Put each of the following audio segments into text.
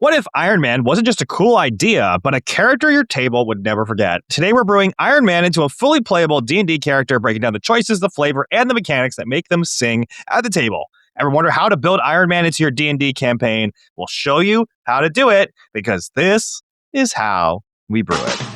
What if Iron Man wasn't just a cool idea, but a character your table would never forget? Today we're brewing Iron Man into a fully playable D&D character, breaking down the choices, the flavor, and the mechanics that make them sing at the table. Ever wonder how to build Iron Man into your D&D campaign? We'll show you how to do it, because this is how we brew it.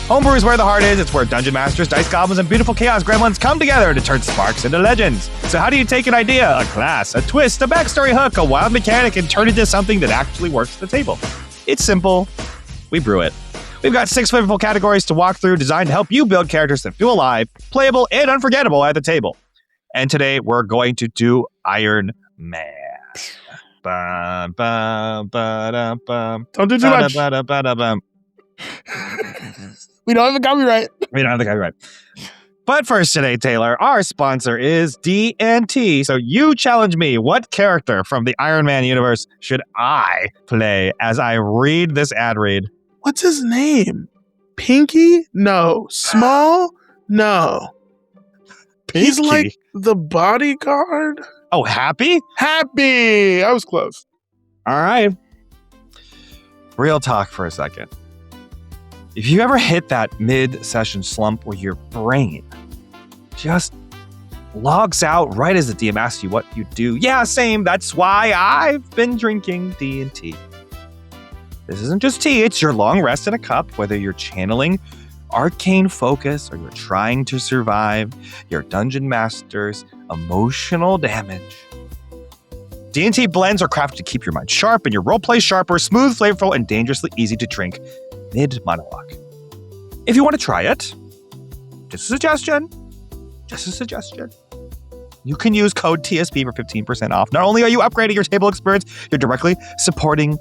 Homebrew is where the heart is. It's where dungeon masters, dice goblins, and beautiful chaos gremlins come together to turn sparks into legends. So how do you take an idea, a class, a twist, a backstory hook, a wild mechanic, and turn it into something that actually works at the table? It's simple. We brew it. We've got 6 flavorful categories to walk through, designed to help you build characters that feel alive, playable, and unforgettable at the table. And today we're going to do Iron Man. Don't do too much. We don't have the copyright. But first today, Taylor, our sponsor is D&T. So you challenge me. What character from the Iron Man universe should I play as I read this ad read? What's his name? Pinky? No. Small? No. Pinky? He's like the bodyguard. Oh, Happy? Happy! I was close. All right. Real talk for a second. If you ever hit that mid-session slump where your brain just logs out right as the DM asks you what you do, yeah, same. That's why I've been drinking D&T. This isn't just tea. It's your long rest in a cup, whether you're channeling arcane focus or you're trying to survive your dungeon master's emotional damage. D&T blends are crafted to keep your mind sharp and your roleplay sharper, smooth, flavorful, and dangerously easy to drink mid-monologue. If you want to try it, just a suggestion, you can use code TSP for 15% off. Not only are you upgrading your table experience, you're directly supporting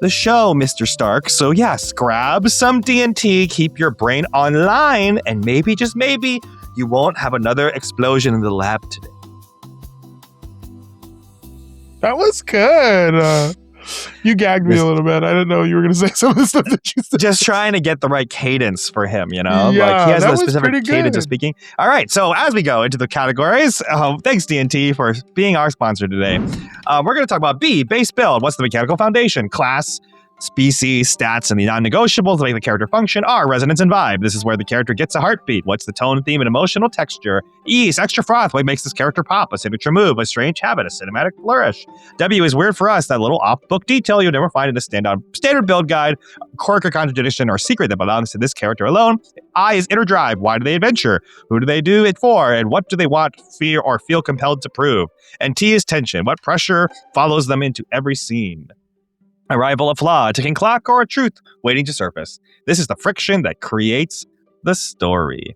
the show, Mr. Stark. So yes, grab some D&T, keep your brain online, and maybe, just maybe, you won't have another explosion in the lab today. That was good. You gagged me a little bit. I didn't know you were going to say some of the stuff that you said. Just trying to get the right cadence for him, you know? Yeah, like he has that a was specific pretty cadence good. of speaking. All right, so as we go into the categories, thanks D&T for being our sponsor today. We're going to talk about B, base build. What's the mechanical foundation? Class, species, stats, and the non-negotiables that make the character function are resonance and vibe. This is where the character gets a heartbeat. What's the tone, theme, and emotional texture? E is extra froth. What makes this character pop? A signature move, a strange habit, a cinematic flourish. W is weird for us, that little off-book detail you'll never find in a standard build guide, quirk or contradiction or secret that belongs to this character alone. I is inner drive. Why do they adventure? Who do they do it for? And what do they want, fear, or feel compelled to prove? And T is tension. What pressure follows them into every scene? Arrival, a flaw, a ticking clock, or a truth waiting to surface. This is the friction that creates the story.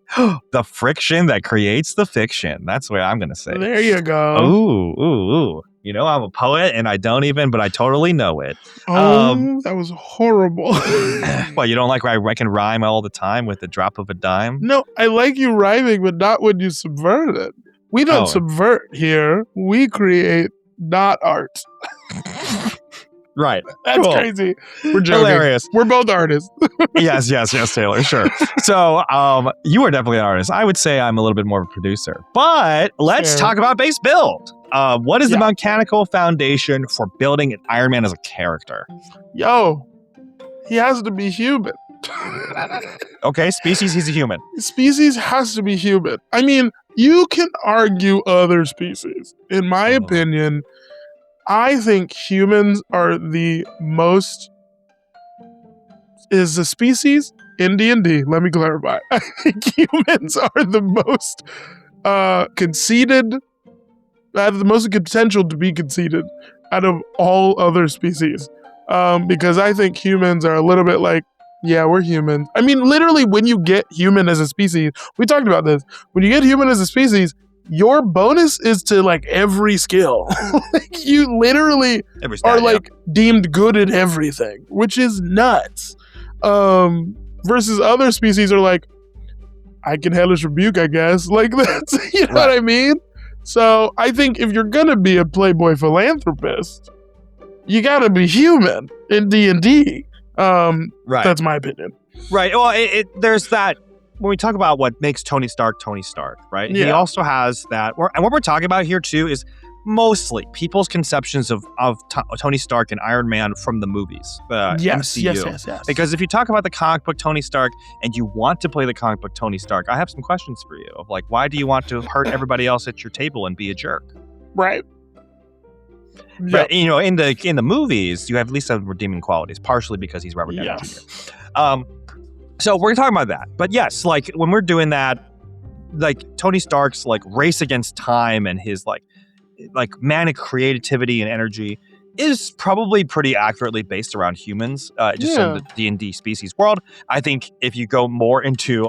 The friction that creates the fiction. That's what I'm going to say. There you go. Ooh. You know, I'm a poet and I don't even, but I totally know it. That was horrible. Well, you don't like where I can rhyme all the time with the drop of a dime? No, I like you rhyming, but not when you subvert it. We don't subvert here. We create not art. Right. That's cool. Crazy. We're joking. Hilarious. We're both artists. yes, Taylor, sure. So you are definitely an artist. I would say I'm a little bit more of a producer. But let's talk about base build. What is the mechanical foundation for building an Iron Man as a character? Yo, he has to be human. Okay, species, he's a human. Species has to be human. I mean, you can argue other species. In my opinion, I think humans are the most... Is a species in D&D, let me clarify. I think humans are the most conceited, have the most potential to be conceited out of all other species. Because I think humans are a little bit like, yeah, we're humans. I mean, literally, when you get human as a species, we talked about this. When you get human as a species, your bonus is to like every skill. Like, you literally are like deemed good at everything, which is nuts. Versus other species are like, I can hellish rebuke, I guess. Like, that's, you know what I mean? So I think if you're gonna be a Playboy philanthropist, you gotta be human in D&D. That's my opinion. Right. Well, there's that. When we talk about what makes Tony Stark, right? Yeah. He also has that, and what we're talking about here too is mostly people's conceptions of Tony Stark and Iron Man from the movies, the MCU. Yes. Because if you talk about the comic book Tony Stark and you want to play the comic book Tony Stark, I have some questions for you. Of like, why do you want to hurt everybody else at your table and be a jerk? Right. But in the movies, you have at least some redeeming qualities, partially because he's Robert Downey Jr. So we're talking about that. But yes, like when we're doing that, like Tony Stark's like race against time and his like manic creativity and energy is probably pretty accurately based around humans, just in the D&D species world. I think if you go more into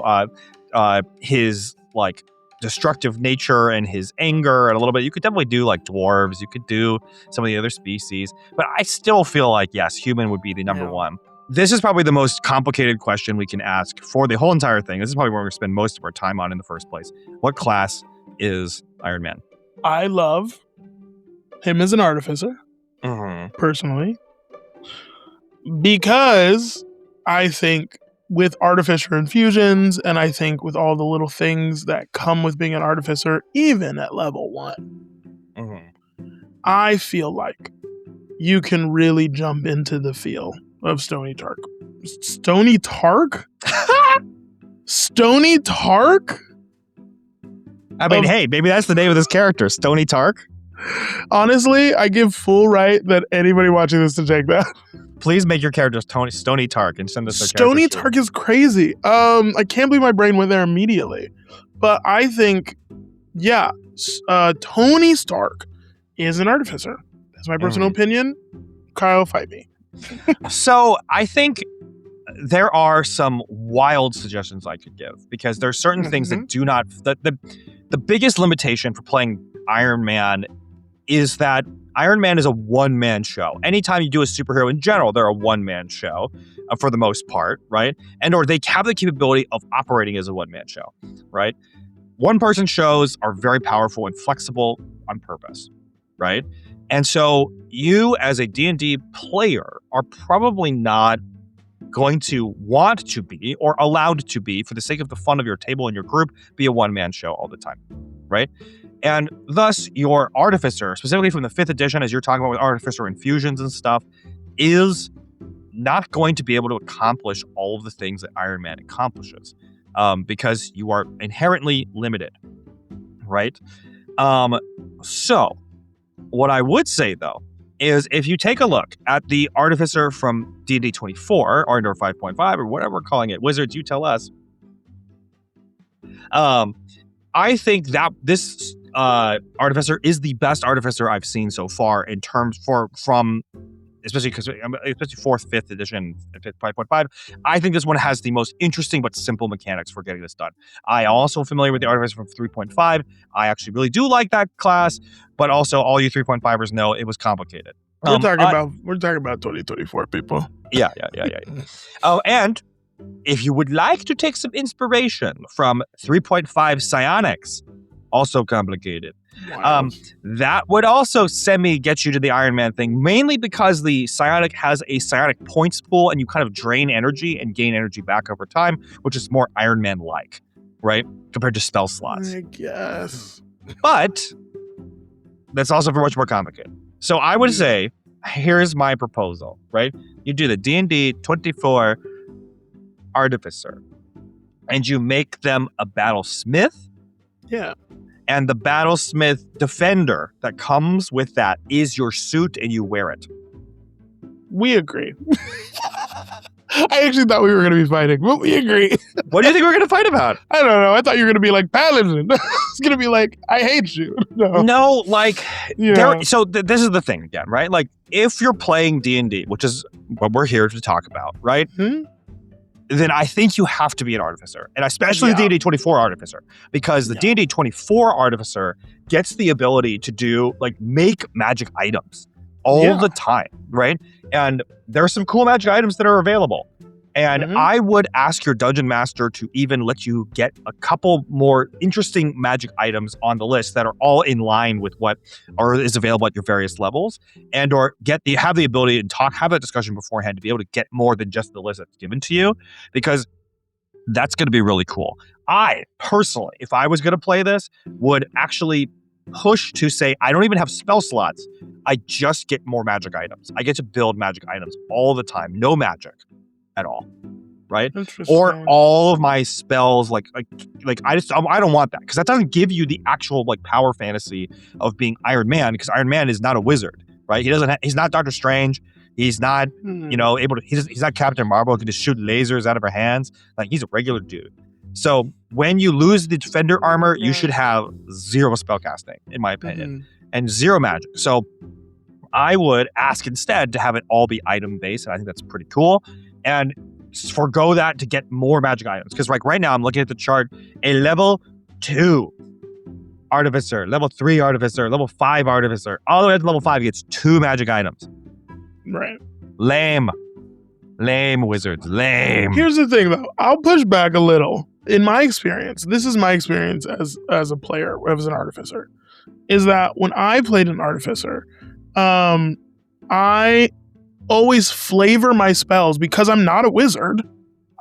his like destructive nature and his anger and a little bit, you could definitely do like dwarves, you could do some of the other species, but I still feel like, yes, human would be the number one. This is probably the most complicated question we can ask for the whole entire thing. This is probably what we're going to spend most of our time on in the first place. What class is Iron Man? I love him as an artificer, personally, because I think with artificer infusions, and I think with all the little things that come with being an artificer, even at level 1, I feel like you can really jump into the feel of Stony Tark. Stony Tark? Stony Tark? I mean, hey, maybe that's the name of this character, Stony Tark. Honestly, I give full right that anybody watching this to take that. Please make your character Stony Tark and send us their Stony Tark is crazy. I can't believe my brain went there immediately. But I think, Tony Stark is an artificer. That's my personal opinion. Kyle, fight me. So I think there are some wild suggestions I could give, because there's certain things that do not... The biggest limitation for playing Iron Man is that Iron Man is a one-man show. Anytime you do a superhero in general, they're a one-man show for the most part, right? And or they have the capability of operating as a one-man show, right? One-person shows are very powerful and flexible on purpose, right? And so you as a D&D player are probably not going to want to be or allowed to be, for the sake of the fun of your table and your group, be a one-man show all the time, right? And thus, your artificer, specifically from the 5th edition, as you're talking about with artificer infusions and stuff, is not going to be able to accomplish all of the things that Iron Man accomplishes, because you are inherently limited, right? So, what I would say, though, is if you take a look at the artificer from D&D 24, or 5.5, or whatever we're calling it, Wizards, you tell us. I think that this artificer is the best artificer I've seen so far in terms from especially 4th, 5th edition, 5.5. I think this one has the most interesting but simple mechanics for getting this done. I also am familiar with the artificer from 3.5. I actually really do like that class, but also all you 3.5ers know it was complicated. We're talking about 2024 people. Yeah. Oh, and if you would like to take some inspiration from 3.5 psionics, also complicated. Wow. That would also get you to the Iron Man thing, mainly because the psionic has a psionic points pool and you kind of drain energy and gain energy back over time, which is more Iron Man-like, right? Compared to spell slots. I guess. But that's also much more complicated. So I would say, here's my proposal, right? You do the D&D 24 artificer and you make them a battlesmith. Yeah. And the battlesmith defender that comes with that is your suit and you wear it. We agree. I actually thought we were going to be fighting, but we agree. What do you think we're going to fight about? I don't know. I thought you were going to be like Paladin. It's going to be like, I hate you. No, like, this is the thing again, right? Like, if you're playing D&D, which is what we're here to talk about, right? Then I think you have to be an artificer, and especially the D&D 24 artificer, because the D&D 24 artificer gets the ability to make magic items all the time, right? And there are some cool magic items that are available. And I would ask your dungeon master to even let you get a couple more interesting magic items on the list that are all in line with what is available at your various levels, and or have the ability to have that discussion beforehand to be able to get more than just the list that's given to you, because that's going to be really cool. I personally, if I was going to play this, would actually push to say, I don't even have spell slots. I just get more magic items. I get to build magic items all the time. No magic at all. Right? Or all of my spells, like I don't want that, because that doesn't give you the actual like power fantasy of being Iron Man, because Iron Man is not a wizard, right? He's not Doctor Strange. He's not, able to. He's not Captain Marvel who can just shoot lasers out of her hands. Like, he's a regular dude. So when you lose the defender armor, you should have 0 spellcasting, in my opinion, and 0 magic. So I would ask instead to have it all be item based, and I think that's pretty cool. And forgo that to get more magic items, because like right now I'm looking at the chart, a level 2 artificer, level 3 artificer, level 5 artificer, all the way up to level 5 gets 2 magic items. Right. Lame Wizards, lame. Here's the thing though, I'll push back a little. In my experience, this is my experience as a player, as an artificer, is that when I played an artificer, I always flavor my spells, because I'm not a wizard.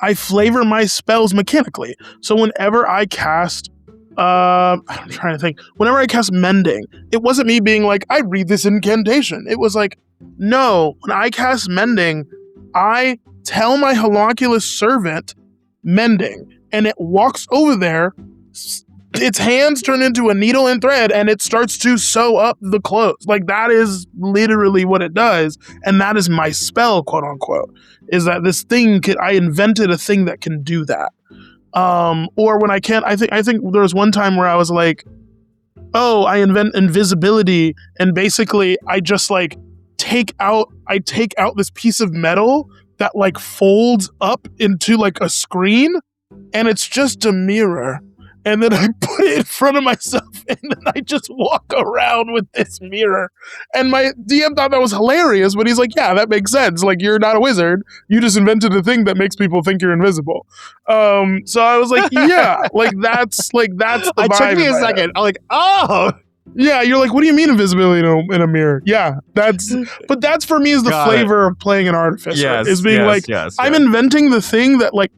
I flavor my spells mechanically. So whenever I cast, I'm trying to think, whenever I cast Mending, it wasn't me being like, I read this incantation. It was like, no, when I cast Mending, I tell my homunculus servant Mending, and it walks over there, its hands turn into a needle and thread, and it starts to sew up the clothes. Like, that is literally what it does, and that is my spell, quote unquote. Is that this thing I invented a thing that can do that. Or when I can't, I think there was one time where I was like, oh, I invent invisibility, and basically I just like take out this piece of metal that like folds up into like a screen, and it's just a mirror. And then I put it in front of myself, and then I just walk around with this mirror. And my DM thought that was hilarious, but he's like, yeah, that makes sense. Like, you're not a wizard. You just invented a thing that makes people think you're invisible. So I was like, yeah, that's the vibe. It took me a second. I'm like, oh. Yeah, you're like, what do you mean invisibility in a mirror? Yeah, but that's for me is the flavor of playing an artificer. Yes, is being I'm inventing the thing that like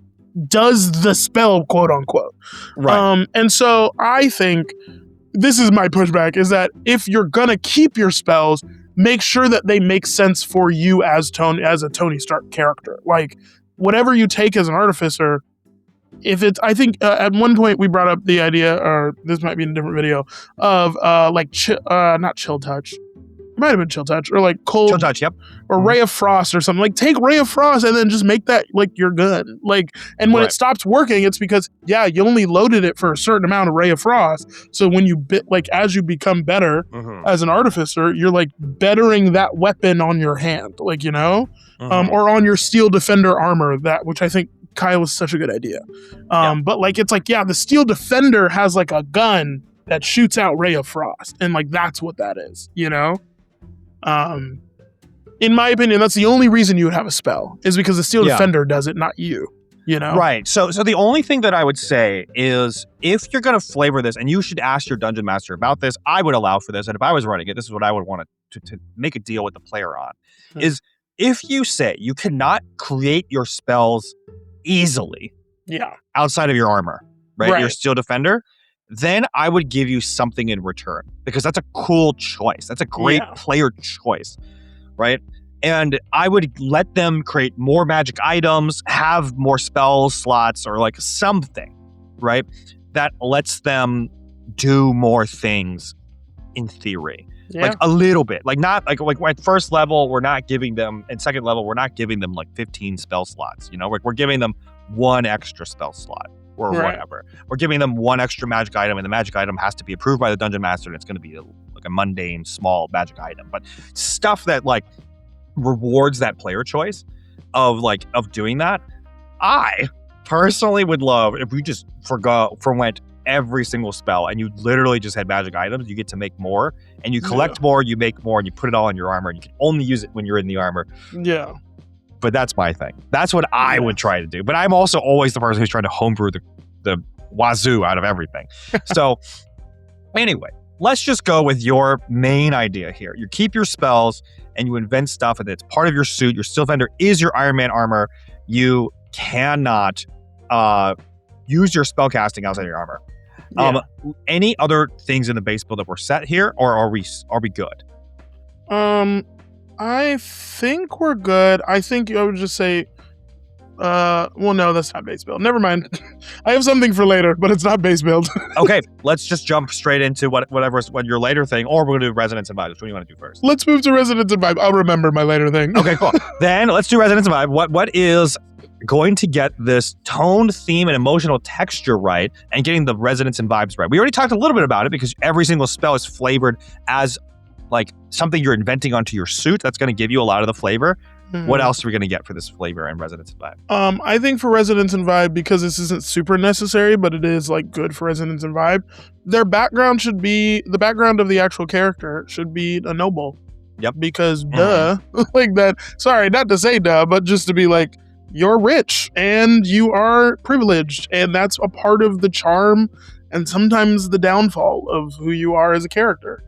does the spell, quote unquote. Right. And so I think this is my pushback, is that if you're gonna keep your spells, make sure that they make sense for you as a Tony Stark character. Like, whatever you take as an artificer, if it's, I think at one point we brought up the idea, or this might be in a different video, of not chill touch. It might have been chill touch, or like cold chill touch, yep. Or Ray of Frost or something. Like, take Ray of Frost and then just make that like your gun. Like, and when it stops working, it's because you only loaded it for a certain amount of Ray of Frost. So when you as you become better as an artificer, you're like bettering that weapon on your hand, like, or on your steel defender armor, which I think Kyle was such a good idea. But like, it's like, the steel defender has like a gun that shoots out Ray of Frost, and like that's what that is, in my opinion, that's the only reason you would have a spell, is because the steel defender does it, not you. Right. So the only thing that I would say is, if you're going to flavor this, and you should ask your dungeon master about this, I would allow for this. And if I was running it, this is what I would want to make a deal with the player on, is if you say you cannot create your spells easily outside of your armor, right? Your steel defender, then I would give you something in return, because that's a cool choice. That's a great player choice, right? And I would let them create more magic items, have more spell slots, or like something, right? That lets them do more things in theory. Like a little bit. Like, not like at first level, we're not giving them, and second level, we're not giving them like 15 spell slots. We're giving them 1 extra spell slot. Or whatever. We're giving them 1 extra magic item, and the magic item has to be approved by the dungeon master, and it's going to be like a mundane, small magic item. But stuff that like rewards that player choice of doing that. I personally would love if we just forwent every single spell, and you literally just had magic items. You get to make more, and you collect more, you make more, and you put it all in your armor, and you can only use it when you're in the armor. Yeah. But that's my thing. That's what I would try to do. But I'm also always the person who's trying to homebrew the wazoo out of everything. So anyway, let's just go with your main idea here. You keep your spells and you invent stuff, and it's part of your suit. Your steel defender is your Iron Man armor. You cannot use your spell casting outside your armor. Any other things in the base build that were set here, or are we good? I think we're good. I think I would just say, well, no, that's not base build. Never mind. I have something for later, but it's not base build. Okay, let's just jump straight into what your later thing, or we're gonna do resonance and vibes. What do you want to do first? Let's move to resonance and vibe. I'll remember my later thing. Okay, cool. Then let's do resonance and vibe. What is going to get this tone, theme, and emotional texture right, and getting the resonance and vibes right? We already talked a little bit about it because every single spell is flavored as like something you're inventing onto your suit. That's going to give you a lot of the flavor. What else are we going to get for this flavor and resonance and vibe? I think for resonance and vibe, because this isn't super necessary, but it is like good for resonance and vibe, their background should be, the background of the actual character should be a noble. Yep. Because duh, like that, sorry, not to say duh, but just to be like, you're rich and you are privileged, and that's a part of the charm and sometimes the downfall of who you are as a character.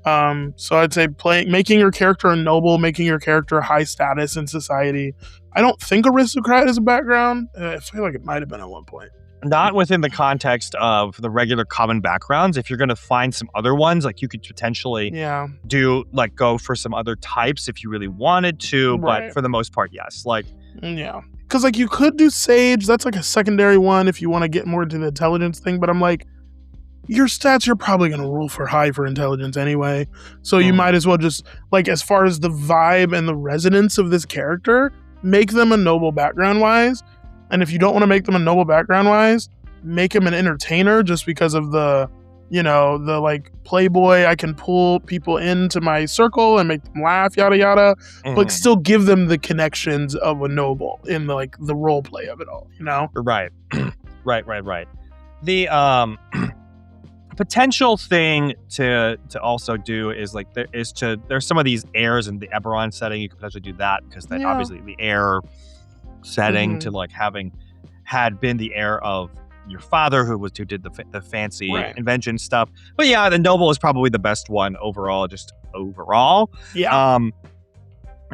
So I'd say making your character a noble, making your character high status in society. I don't think aristocrat is a background. I feel like it might have been at one point. Not within the context of the regular common backgrounds. If you're going to find some other ones, like you could potentially go for some other types if you really wanted to, but for the most part, yes. Yeah. Because like you could do sage. That's like a secondary one if you want to get more into the intelligence thing. But I'm like, your stats, you're probably going to roll for high for intelligence anyway. So you might as well just, like, as far as the vibe and the resonance of this character, make them a noble background-wise. And if you don't want to make them a noble background-wise, make him an entertainer just because of the, the, like, Playboy, I can pull people into my circle and make them laugh, yada, yada. But still give them the connections of a noble in, the role play of it all, Right. Right. The, potential thing to also do is there's some of these airs in the Eberron setting. You could potentially do that because then obviously the air setting to having had been the heir of your father who did the fancy invention stuff. But yeah, the noble is probably the best one overall.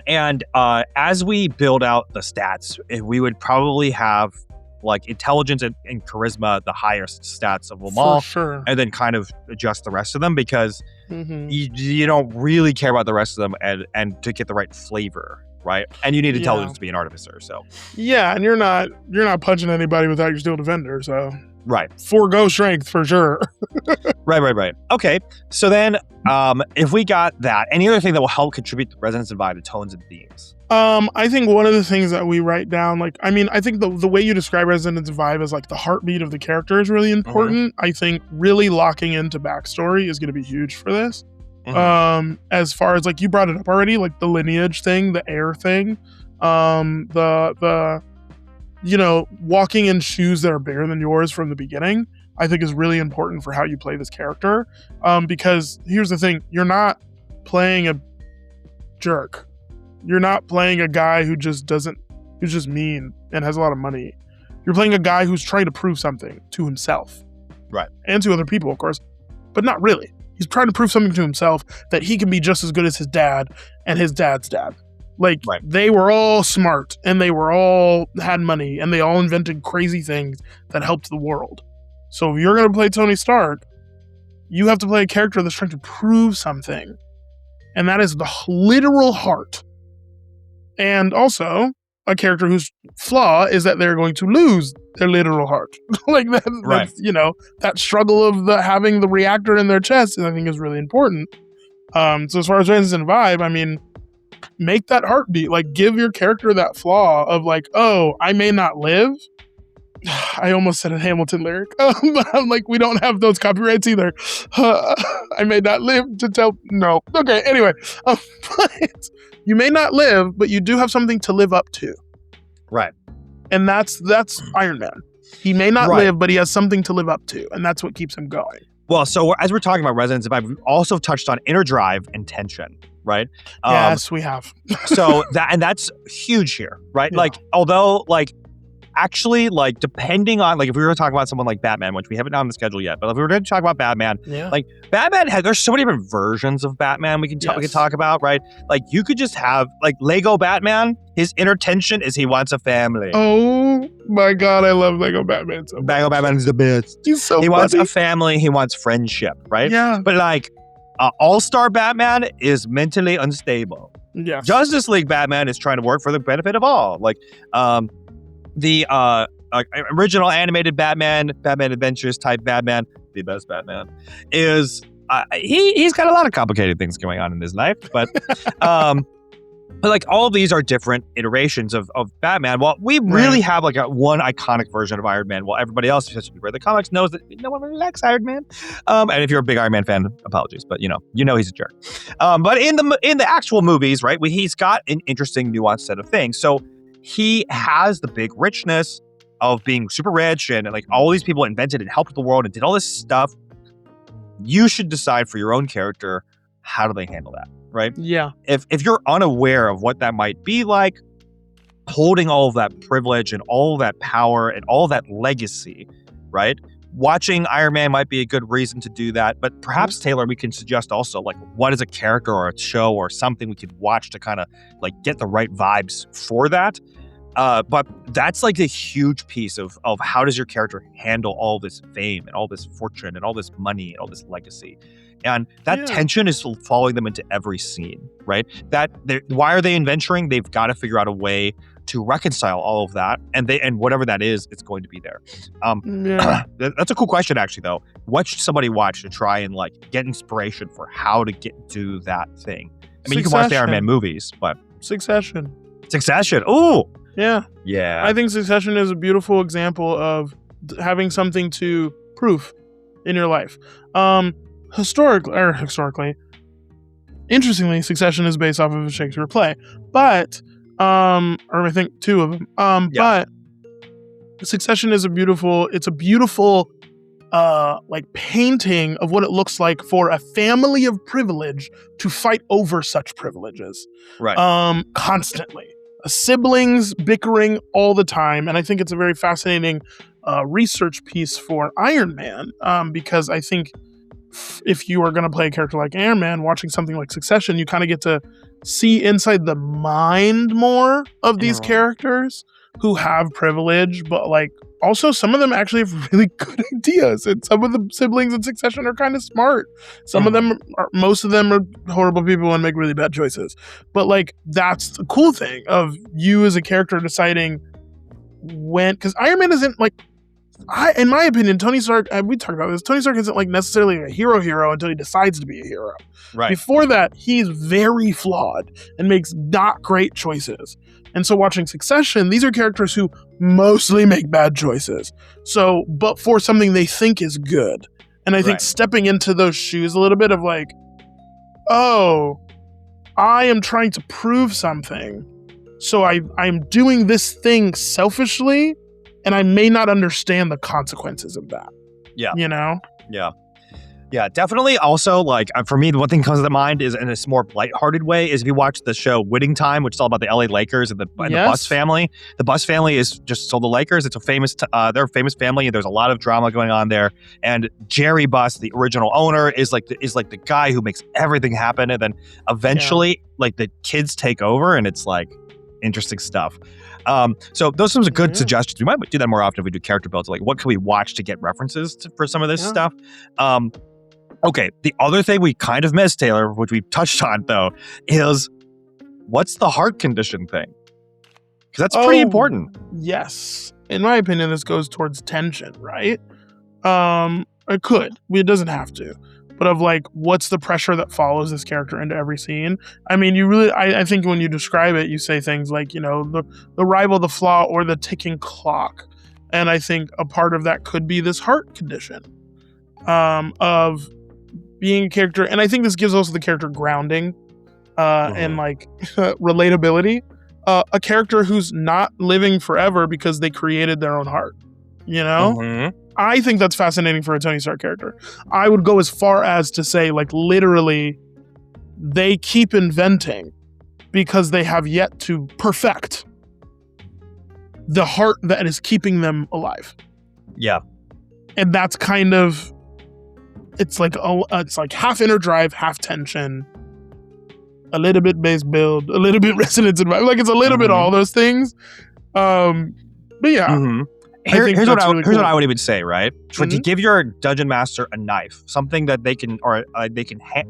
And as we build out the stats, we would probably have intelligence and charisma, the highest stats of them all, sure. And then kind of adjust the rest of them because you don't really care about the rest of them and to get the right flavor, right? And you need intelligence to be an artificer, so. Yeah, and you're not punching anybody without your steel defender, so. Right. Forego strength for sure. Right. Okay, so then if we got that, any other thing that will help contribute to resonance and vibe, the tones and themes? I think one of the things that we write down, I think the way you describe resonance and vibe is the heartbeat of the character is really important. I think really locking into backstory is going to be huge for this. As far as you brought it up already, the lineage thing, the heir thing, the walking in shoes that are bigger than yours from the beginning, I think is really important for how you play this character. Because here's the thing, you're not playing a jerk. You're not playing a guy who's just mean and has a lot of money. You're playing a guy who's trying to prove something to himself. Right. And to other people, of course, but not really. He's trying to prove something to himself that he can be just as good as his dad and his dad's dad. They were all smart and they were all had money and they all invented crazy things that helped the world. So if you're going to play Tony Stark, you have to play a character that's trying to prove something. And that is the literal heart. And also a character whose flaw is that they're going to lose their literal heart. That struggle of having the reactor in their chest, I think is really important. So as far as resonance and vibe, make that heartbeat. Give your character that flaw of oh, I may not live. I almost said a Hamilton lyric, but I'm we don't have those copyrights either. I may not live to tell. No. Okay. Anyway, but you may not live, but you do have something to live up to. Right. And that's Iron Man. He may not live, but he has something to live up to, and that's what keeps him going. Well, so as we're talking about resonance and vibe, we've also touched on inner drive and tension, right? Yes, we have. So that's huge here, right? Yeah. Although actually, like, depending on, like, if we were to talk about someone like Batman, which we haven't on the schedule yet, but if we were to talk about Batman, like, Batman there's so many different versions of Batman we can talk about, right? Like, you could just have, like, Lego Batman, his inner tension is he wants a family. Oh my God, I love Lego Batman so much. Lego Batman is the best. He's so He funny. wants a family, he wants friendship, right? Yeah. But, like, All-Star Batman is mentally unstable. Yes. Justice League Batman is trying to work for the benefit of all. Like, the original animated Batman Adventures type Batman, the best Batman, is he's got a lot of complicated things going on in his life, but like all of these are different iterations of Batman. Well, we really have like one iconic version of Iron Man. Well, everybody else, especially read the comics, knows that no one really likes Iron Man. And if you're a big Iron Man fan, apologies, but you know he's a jerk. But in the actual movies, right, he's got an interesting, nuanced set of things. So he has the big richness of being super rich and like all these people invented and helped the world and did all this stuff. You should decide for your own character, how do they handle that, right? Yeah. If you're unaware of what that might be like, holding all of that privilege and all of that power and all of that legacy, right? Watching Iron Man might be a good reason to do that, but perhaps, Taylor, we can suggest also, like, what is a character or a show or something we could watch to kind of, like, get the right vibes for that. But that's, like, a huge piece of how does your character handle all this fame and all this fortune and all this money and all this legacy. And that tension is following them into every scene, right? Why are they adventuring? They've got to figure out a way to reconcile all of that, and whatever that is, it's going to be there. That's a cool question, actually. Though, what should somebody watch to try and like get inspiration for how to do that thing? I mean, you can watch the Iron Man movies, but Succession. Ooh, yeah. I think Succession is a beautiful example of having something to prove in your life. Historically, interestingly, Succession is based off of a Shakespeare play, but or I think two of them. But Succession is a beautiful like painting of what it looks like for a family of privilege to fight over such privileges. Right. Constantly. Siblings bickering all the time. And I think it's a very fascinating research piece for Iron Man, because I think if you are going to play a character like Iron Man, watching something like Succession, you kind of get to see inside the mind more of these characters who have privilege, but like also some of them actually have really good ideas, and some of the siblings in Succession are kind of smart. Some of them most of them are horrible people and make really bad choices. But like that's the cool thing of you as a character deciding when, because Iron Man isn't like, in my opinion, Tony Stark, we talked about this, Tony Stark isn't like necessarily a hero until he decides to be a hero. Right. Before that, he's very flawed and makes not great choices. And so watching Succession, these are characters who mostly make bad choices. So, but for something they think is good. And I think stepping into those shoes a little bit of like, oh, I am trying to prove something. So I'm doing this thing selfishly, and I may not understand the consequences of that. Yeah. You know? Yeah. Yeah, definitely. Also, like, for me, the one thing that comes to mind is in a more lighthearted way is if you watch the show Winning Time, which is all about the LA Lakers and the Bus family. The Bus family is just so the Lakers. It's a famous, they're a famous family. There's a lot of drama going on there. And Jerry Buss, the original owner, is like the guy who makes everything happen. And then eventually, like, the kids take over, and it's like interesting stuff. So those are some good suggestions. We might do that more often if we do character builds. Like, what can we watch to get references for some of this stuff? Okay, the other thing we kind of missed, Taylor, which we touched on, though, is what's the heart condition thing? Because that's pretty important. Yes. In my opinion, this goes towards tension, right? It could. It doesn't have to. But of like, what's the pressure that follows this character into every scene? I mean, you really, I think when you describe it, you say things like, you know, the rival, the flaw, or the ticking clock. And I think a part of that could be this heart condition of being a character. And I think this gives also the character grounding and like relatability. A character who's not living forever because they created their own heart, you know? I think that's fascinating for a Tony Stark character. I would go as far as to say, like, literally, they keep inventing because they have yet to perfect the heart that is keeping them alive. Yeah. And that's kind of, it's like half inner drive, half tension, a little bit base build, a little bit resonance and vibe. Like it's a little bit all those things. But yeah. Here's what I would even say, right? So to give your dungeon master a knife, something that they can, or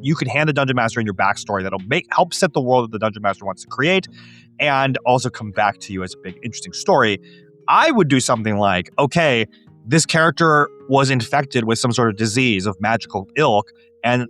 you can hand the dungeon master in your backstory that'll help set the world that the dungeon master wants to create, and also come back to you as a big, interesting story. I would do something like, okay, this character was infected with some sort of disease of magical ilk, and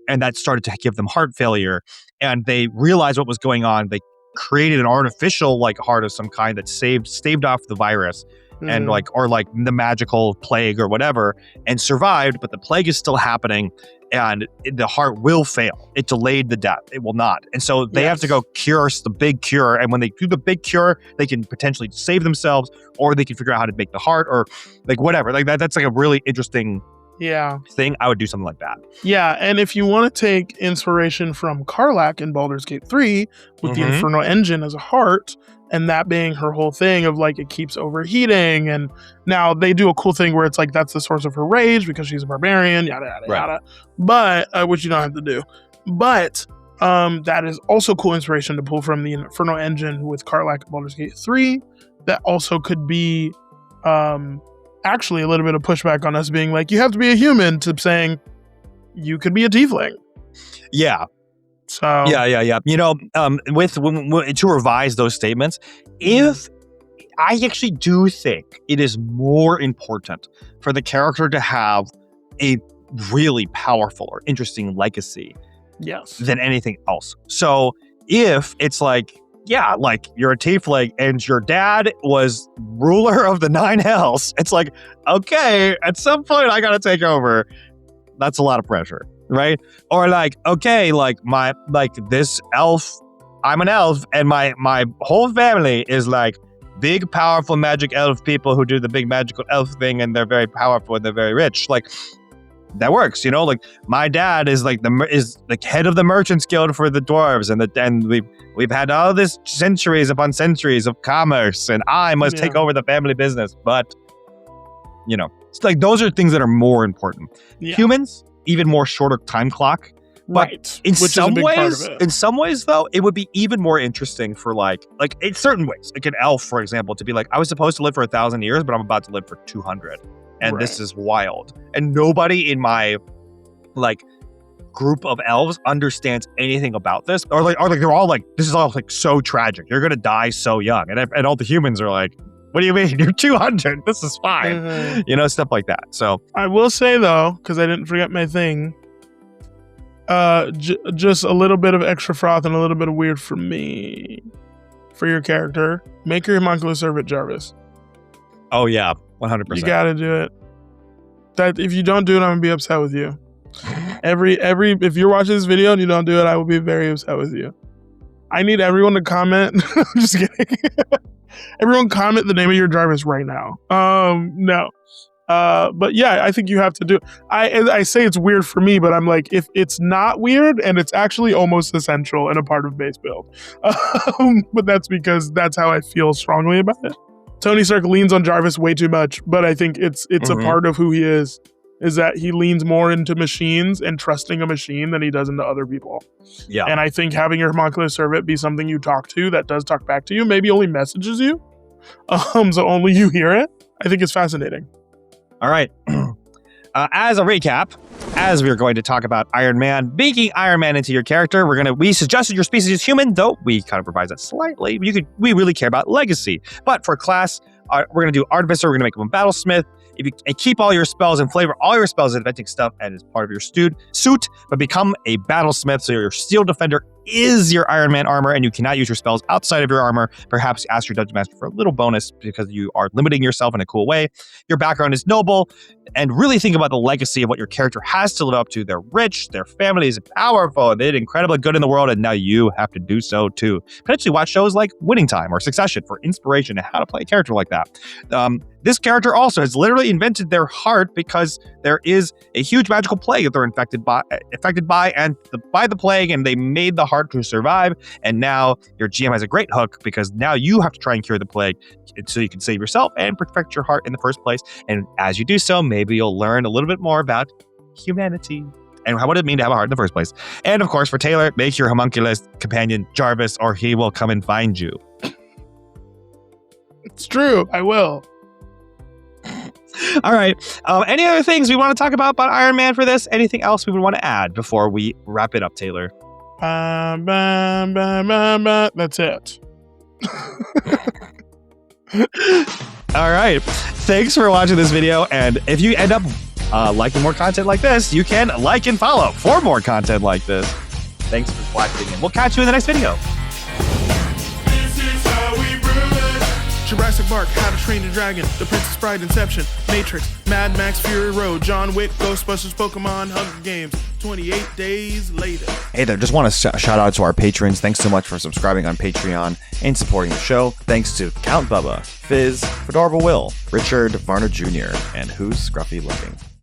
that started to give them heart failure, and they realized what was going on. They created an artificial heart of some kind that staved off the virus. And or the magical plague or whatever, and survived, but the plague is still happening, and the heart will fail. It delayed the death. It will not. And so they have to go cure the big cure. And when they do the big cure, they can potentially save themselves, or they can figure out how to make the heart, or whatever. That's a really interesting thing. I would do something like that. Yeah, and if you want to take inspiration from Karlach in Baldur's Gate 3 with the Infernal Engine as a heart, and that being her whole thing of it keeps overheating, and now they do a cool thing where it's that's the source of her rage because she's a barbarian, yada yada yada. But which you don't have to do. But that is also cool inspiration to pull from the Infernal Engine with Karlach in Baldur's Gate 3. That also could be actually a little bit of pushback on us being you have to be a human, to saying you could be a tiefling. Yeah. So yeah. To revise those statements, if I actually do think it is more important for the character to have a really powerful or interesting legacy, than anything else. So if it's you're a tiefling and your dad was ruler of the 9 hells, it's okay, at some point I gotta take over. That's a lot of pressure. Right? Or this elf, I'm an elf, and my whole family is big, powerful magic elf people who do the big magical elf thing, and they're very powerful and they're very rich. That works, my dad is the head of the merchants guild for the dwarves, and we've had all this centuries upon centuries of commerce, and I must take over the family business. But it's those are things that are more important. Humans, even more shorter time clock. But in some ways, though, it would be even more interesting for in certain ways. An elf, for example, to be I was supposed to live for 1,000 years, but I'm about to live for 200. And this is wild. And nobody in my group of elves understands anything about this. Or they're all this is all so tragic. You're gonna die so young. And all the humans are what do you mean? You're 200. This is fine. Stuff like that. So I will say, though, because I didn't forget my thing, just a little bit of extra froth and a little bit of weird for me. For your character, make your homunculus servant Jarvis. Oh, yeah. 100%. You gotta do it. That if you don't do it, I'm gonna be upset with you. If you're watching this video and you don't do it, I will be very upset with you. I need everyone to comment. I'm just kidding. Everyone comment the name of your Jarvis right now. No. But yeah, I think you have to do it. I say it's weird for me, but I'm if it's not weird and it's actually almost essential and a part of base build. But that's because that's how I feel strongly about it. Tony Stark leans on Jarvis way too much, but I think it's a part of who he is that he leans more into machines and trusting a machine than he does into other people. Yeah. And I think having your homunculus servant be something you talk to that does talk back to you, maybe only messages you, so only you hear it, I think it's fascinating. All right. As a recap, as we're going to talk about Iron Man, baking Iron Man into your character, we suggested your species is human, though we kind of revise that slightly. We really care about legacy. But for class, we're going to do Artificer, we're going to make him a Battlesmith. And keep all your spells and flavor all your spells inventing stuff and as part of your suit, but become a Battlesmith, so your Steel Defender is your Iron Man armor, and you cannot use your spells outside of your armor. Perhaps ask your Dungeon Master for a little bonus because you are limiting yourself in a cool way. Your background is noble, and really think about the legacy of what your character has to live up to. They're rich, their family is powerful, and they did incredibly good in the world, and now you have to do so too. Potentially watch shows like Winning Time or Succession for inspiration and how to play a character like that. This character also has literally invented their heart because there is a huge magical plague that they're affected by the plague, and they made the heart to survive. And now your GM has a great hook because now you have to try and cure the plague so you can save yourself and protect your heart in the first place. And as you do so, maybe you'll learn a little bit more about humanity and what it mean to have a heart in the first place. And of course, for Taylor, make your homunculus companion Jarvis, or he will come and find you. It's true. I will. All right. Any other things we want to talk about Iron Man for this? Anything else we would want to add before we wrap it up, Taylor? That's it. All right. Thanks for watching this video. And if you end up liking more content like this, you can like and follow for more content like this. Thanks for watching, and we'll catch you in the next video. Jurassic Park, How to Train Your Dragon, The Princess Bride, Inception, Matrix, Mad Max, Fury Road, John Wick, Ghostbusters, Pokemon, Hunger Games, 28 days later. Hey there, just want to shout out to our patrons. Thanks so much for subscribing on Patreon and supporting the show. Thanks to Count Bubba, Fizz, Fedorable Will, Richard, Varner Jr., and Who's Scruffy Looking.